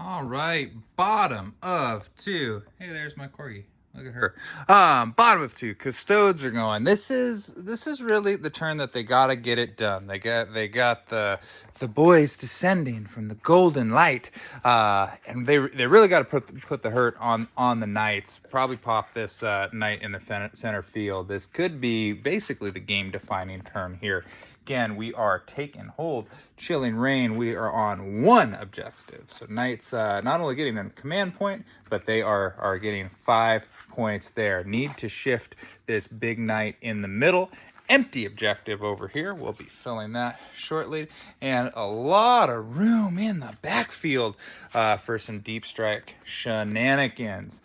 All right, bottom of two. Hey, there's my corgi. Look at her. Bottom of two. Custodes are going. This is really the turn that they gotta get it done. They got the boys descending from the golden light, and they really got to put the hurt on the knights. Probably pop this knight in the center field. This could be basically the game defining turn here. Again, we are taking hold. Chilling Rain, we are on one objective. So Knights not only getting a command point, but they are getting 5 points there. Need to shift this big knight in the middle. Empty objective over here. We'll be filling that shortly. And a lot of room in the backfield for some deep strike shenanigans.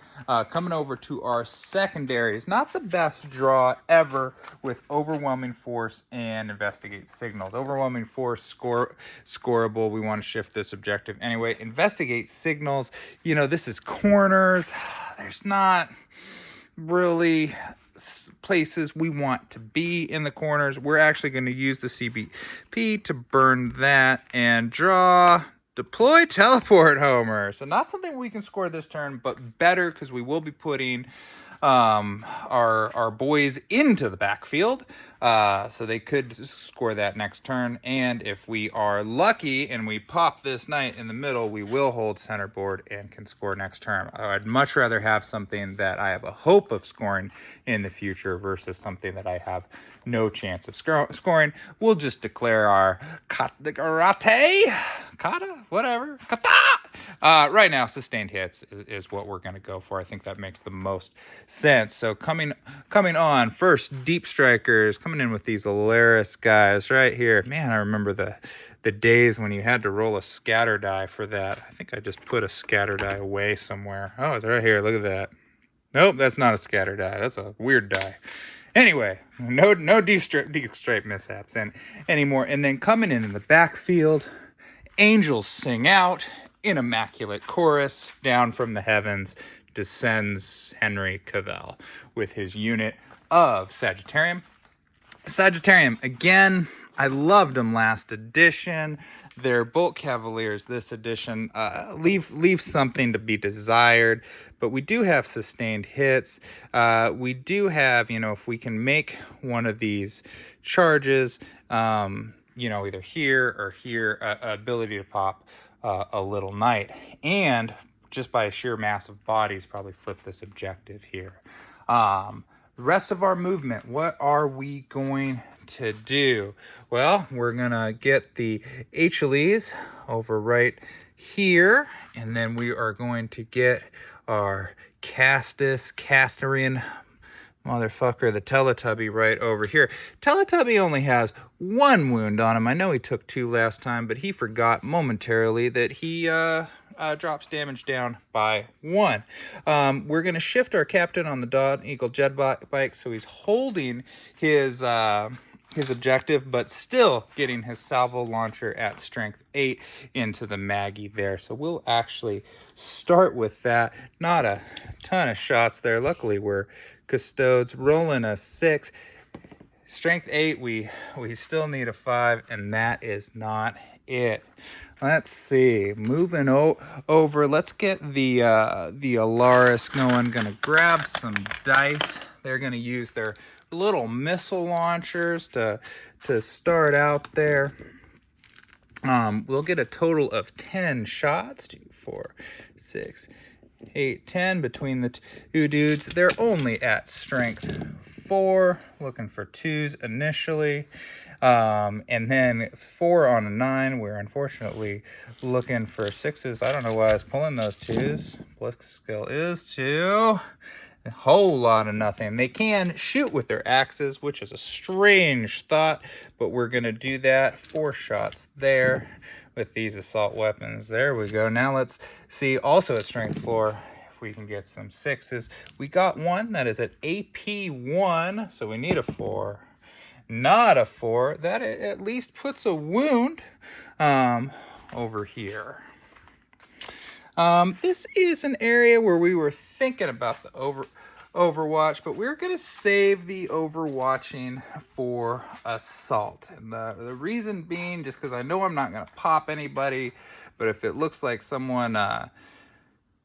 Coming over to our secondaries. Not the best draw ever with Overwhelming Force and Investigate Signals. Overwhelming Force, scoreable. We want to shift this objective anyway. Investigate Signals. You know, this is corners. There's not really places we want to be in the corners. We're actually going to use the CBP to burn that and draw deploy teleport Homer. So not something we can score this turn, but better because we will be putting our boys into the backfield, so they could score that next turn. And if we are lucky and we pop this knight in the middle, we will hold center board and can score next turn. I'd much rather have something that I have a hope of scoring in the future versus something that I have no chance of scoring. We'll just declare our kata, whatever, kata. Right now, sustained hits is what we're going to go for. I think that makes the most sense. So coming on first, deep strikers coming in with these Alaris guys right here. Man, I remember the days when you had to roll a scatter die for that. I think I just put a scatter die away somewhere. Oh, it's right here. Look at that. Nope, that's not a scatter die. That's a weird die. Anyway, no deep strike mishaps anymore. And then coming in the backfield, angels sing out in immaculate chorus. Down from the heavens descends Henry Cavell with his unit of Sagittarium. Sagittarium, again, I loved them last edition. They're Bolt Cavaliers this edition. Leave something to be desired, but we do have sustained hits. We do have, if we can make one of these charges, either here or here, ability to pop a little knight. And just by sheer mass of bodies, probably flip this objective here. Rest of our movement, what are we going to do? Well, we're going to get the HLEs over right here, and then we are going to get our Castorian motherfucker, the Teletubby, right over here. Teletubby only has 1 wound on him. I know he took 2 last time, but he forgot momentarily that he drops damage down by 1. We're going to shift our captain on the Dog Eagle Jet bike, so he's holding his objective, but still getting his salvo launcher at strength 8 into the Maggie there. So we'll actually start with that. Not a ton of shots there. Luckily, we're Custodes rolling a 6. Strength 8, we still need a 5, and that is not it. Let's see. Moving over. Let's get the Alaris going. Gonna grab some dice. They're gonna use their little missile launchers to start out there. We'll get a total of 10 shots. 2, 4, 6, 8, 10 between the two dudes. They're only at strength 4. Looking for 2s initially. And then 4 on a 9. We're unfortunately looking for 6s. I don't know why I was pulling those 2s. Blisk skill is 2. A whole lot of nothing. They can shoot with their axes, which is a strange thought, but we're going to do that. 4 shots there with these assault weapons. There we go. Now let's see, also at strength 4, if we can get some 6s. We got 1 that is at AP 1, so we need a 4. Not a 4. That at least puts a wound over here. This is an area where we were thinking about the Overwatch, but we're going to save the overwatching for assault. And the reason being, just because I know I'm not going to pop anybody, but if it looks like someone,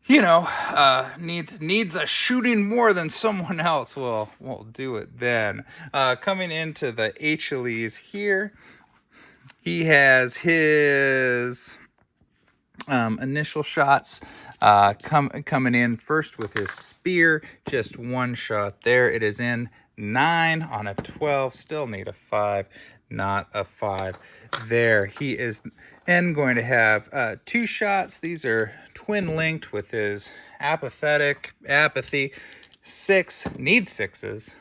needs a shooting more than someone else, well, we'll do it then. Coming into the Achilles here, he has his initial shots coming in first with his spear. Just one shot there. It is in 9 on a 12. Still need a 5. Not a 5 there. He is then going to have 2 shots. These are twin linked with his apathy. 6. Need 6s.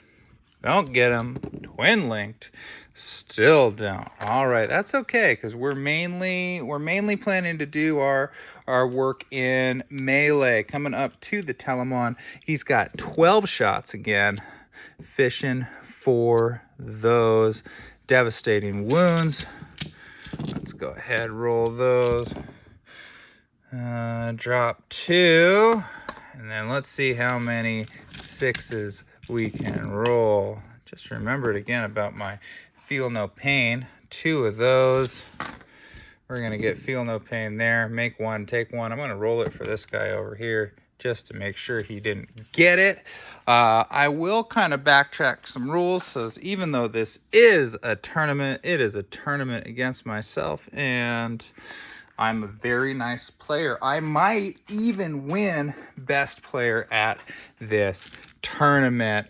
Don't get them. Twin linked. Still don't. All right, that's okay, because we're mainly planning to do our work in melee. Coming up to the Telemon, he's got 12 shots again. Fishing for those devastating wounds. Let's go ahead, roll those. Drop 2, and then let's see how many 6s we can roll. Just remembered again about my feel no pain. 2 of those. We're going to get feel no pain there. Make 1, take 1. I'm going to roll it for this guy over here just to make sure he didn't get it. I will kind of backtrack some rules. So even though this is a tournament, it is a tournament against myself, and I'm a very nice player. I might even win best player at this tournament.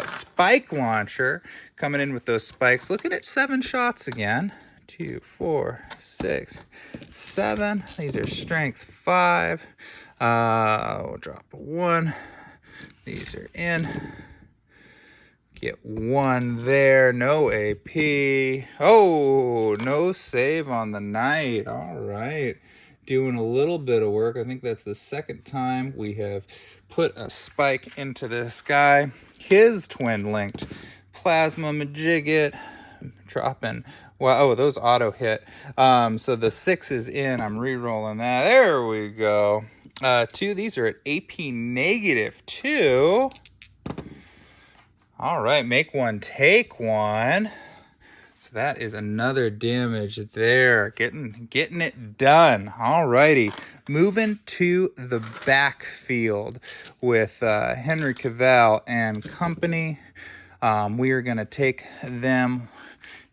Spike launcher coming in with those spikes. Looking at 7 shots again. 2, 4, 6, 7. These are strength 5. We'll drop a 1. These are in. Get 1 there. No AP. Oh, no save on the night. All right. Doing a little bit of work. I think that's the second time we have put a spike into this guy. His twin linked plasma majigget. Dropping. Wow, oh, those auto hit. So the 6 is in. I'm re-rolling that. There we go. 2. These are at AP -2. All right, make 1, take 1. So that is another damage there. Getting it done. All righty. Moving to the backfield with Henry Cavill and company. We are going to take them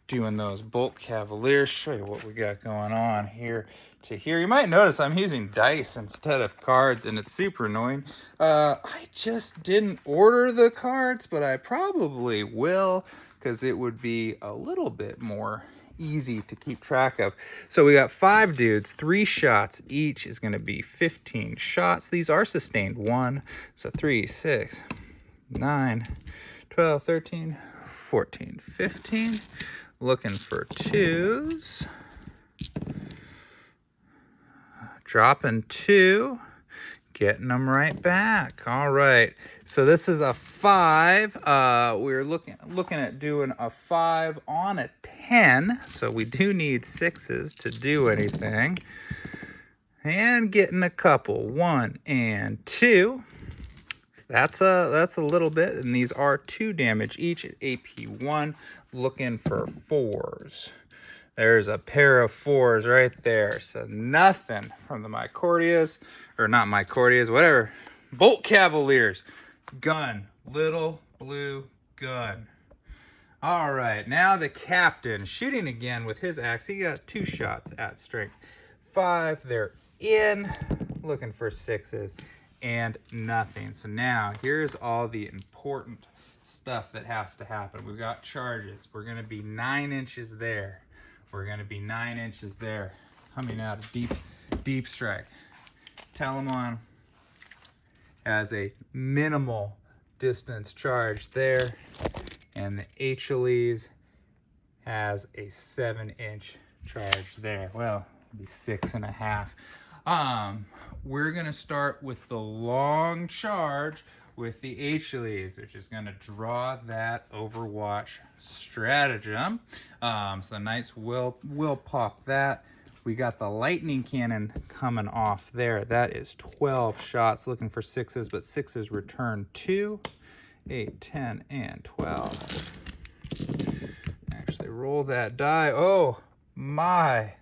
doing those Bolt Cavaliers. Show you what we got going on here to here. You might notice I'm using dice instead of cards, and it's super annoying. I just didn't order the cards, but I probably will, because it would be a little bit more easy to keep track of. So we got 5 dudes, 3 shots each is going to be 15 shots. These are sustained 1, so 3, 6, 9, 12, 13, 14, 15. Looking for 2s. Dropping 2. Getting them right back. All right. So this is a 5. We're looking at doing a 5 on a 10. So we do need 6s to do anything. And getting a couple. 1 and 2. That's a little bit, and these are 2 damage each at AP1. Looking for 4s. There's a pair of 4s right there. So nothing from the Mycordias, or not Mycordias, whatever. Bolt Cavaliers. Gun. Little blue gun. All right, now the captain shooting again with his axe. He got 2 shots at strength 5. They're in. Looking for 6s. And nothing. So now here's all the important stuff that has to happen. We've got charges. We're going to be 9 inches there. We're going to be 9 inches there. Coming out of deep strike. Telemon has a minimal distance charge there. And the Achilles has a 7-inch charge there. Well, it'll be 6.5. We're going to start with the long charge with the Achilles, which is going to draw that Overwatch stratagem. So the Knights will pop that. We got the lightning cannon coming off there. That is 12 shots, looking for 6s, but 6s return 2. 8, 10, and 12. Actually roll that die. Oh my,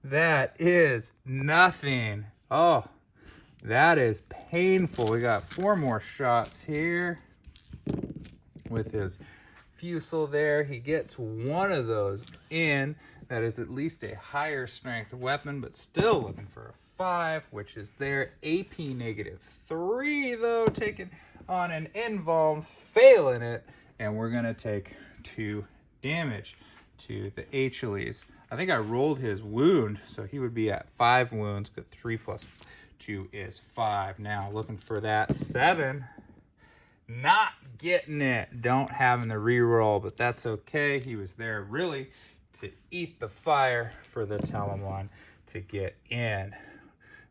that is nothing. Oh, that is painful. We got 4 more shots here with his fusel there. He gets one of those in. That is at least a higher strength weapon, but still looking for a 5, which is there. AP -3 though, taking on an invuln, failing it, and we're gonna take 2 damage to the Achilles. I think I rolled his wound, so he would be at 5 wounds, but 3 plus 2 is 5. Now looking for that 7. Not getting it. Don't having the reroll, but that's okay. He was there really to eat the fire for the Telamon to get in.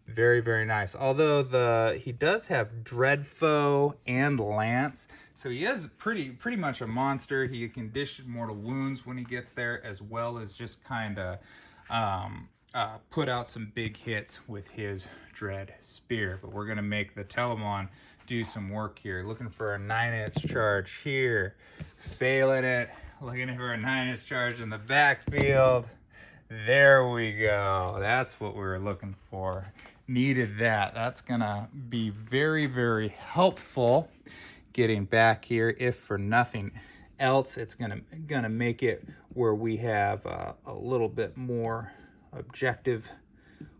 Very, very nice. Although he does have Dreadfoe and Lance, so he is pretty much a monster. He can dish mortal wounds when he gets there, as well as just kind of put out some big hits with his Dread Spear. But we're gonna make the Telamon do some work here. Looking for a 9-inch charge here, failing it. Looking for a 9-inch charge in the backfield. There we go. That's what we were looking for. Needed that. That's gonna be very, very helpful getting back here. If for nothing else, it's gonna make it where we have a little bit more objective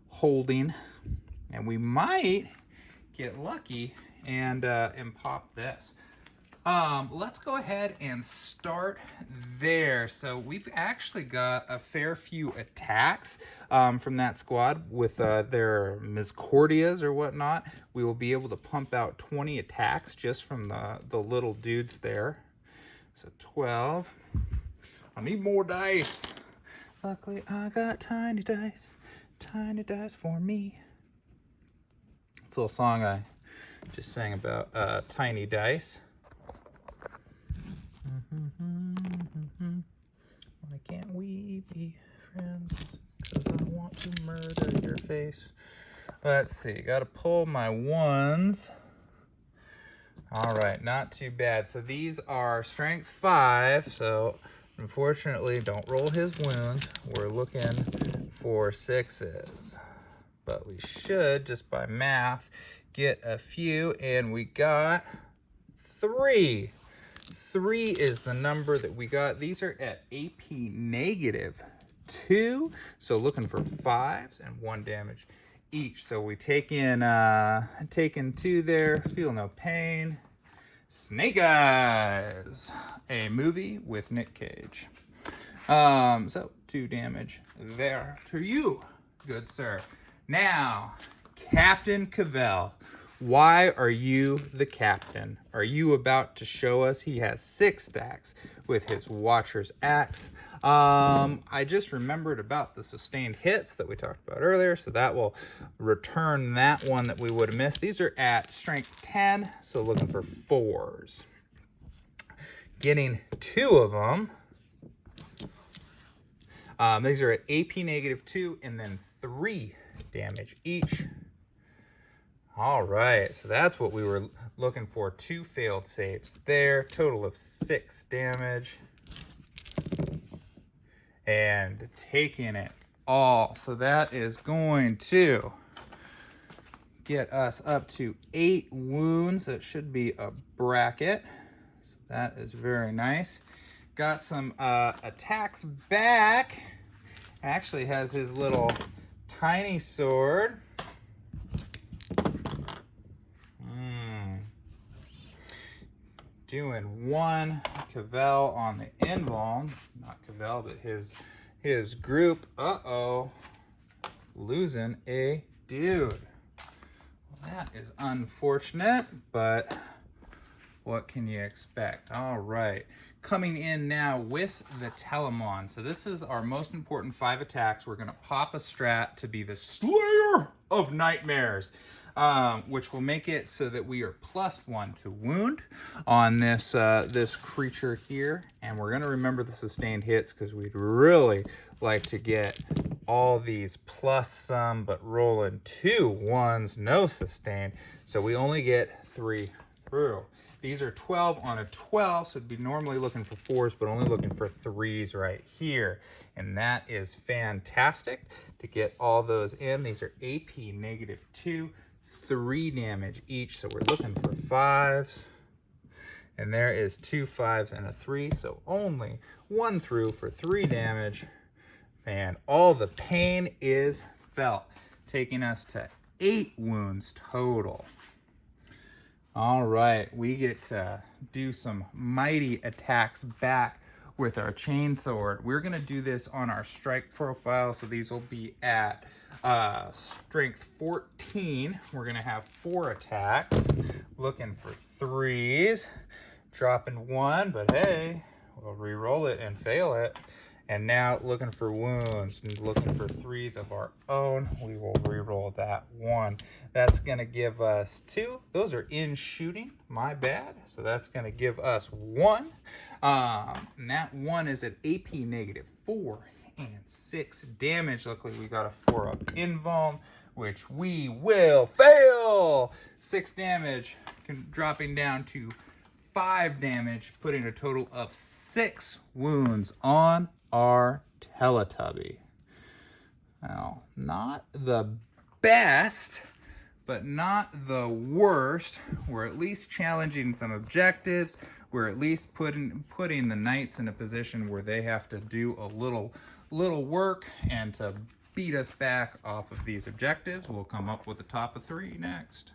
holding, and we might get lucky and pop this. Let's go ahead and start there. So we've actually got a fair few attacks from that squad with their Miscordias or whatnot. We will be able to pump out 20 attacks just from the little dudes there. So 12. I need more dice. Luckily, I got tiny dice for me. It's a little song I just sang about tiny dice. Why can't we be friends? Because I want to murder your face. Let's see, gotta pull my 1s. All right, not too bad. So these are strength 5, so unfortunately, don't roll his wounds. We're looking for 6s. But we should, just by math, get a few, and we got 3. 3 is the number that we got. These are at AP -2, so looking for 5s and 1 damage each. So we take in 2 there, feel no pain. Snake Eyes, a movie with Nick Cage. So 2 damage there to you, good sir. Now, Captain Cavell. Why are you the captain? Are you about to show us? He has 6 stacks with his Watcher's Axe. I just remembered about the sustained hits that we talked about earlier, so that will return that one that we would have missed. These are at strength 10, so looking for 4s. Getting 2 of them. These are at AP -2 and then 3 damage each. All right, so that's what we were looking for. 2 failed saves there, total of 6 damage. And taking it all. So that is going to get us up to 8 wounds. That should be a bracket. So that is very nice. Got some attacks back. Actually has his little tiny sword. Doing 1 Cavell on the invuln. Not Cavell, but his group. Uh-oh. Losing a dude. Well, that is unfortunate, but what can you expect? All right. Coming in now with the Telamon. So this is our most important 5 attacks. We're going to pop a strat to be the Slayer of Nightmares, which will make it so that we are +1 to wound on this this creature here. And we're going to remember the sustained hits because we'd really like to get all these plus some, but rolling 2 1s, no sustained. So we only get 3 through. These are 12 on a 12, so it'd be normally looking for 4s, but only looking for 3s right here. And that is fantastic to get all those in. These are AP -2, 3 damage each, so we're looking for 5s. And there is 2 5s and a 3, so only 1 through for 3 damage. And all the pain is felt, taking us to 8 wounds total. All right, we get to do some mighty attacks back with our chainsword. We're gonna do this on our strike profile, so these will be at strength 14. We're gonna have 4 attacks, looking for 3s, dropping 1, but hey, we'll re-roll it and fail it. And now looking for wounds and looking for 3s of our own. We will re-roll that 1. That's gonna give us 2. Those are in shooting, my bad. So that's gonna give us 1. And that 1 is at AP -4 and 6 damage. Luckily we got a 4 up invuln, which we will fail. 6 damage, dropping down to 5 damage, putting a total of 6 wounds on our Teletubby. Now, not the best, but not the worst. We're at least challenging some objectives. We're at least putting the knights in a position where they have to do a little work and to beat us back off of these objectives. We'll come up with the top of 3 next.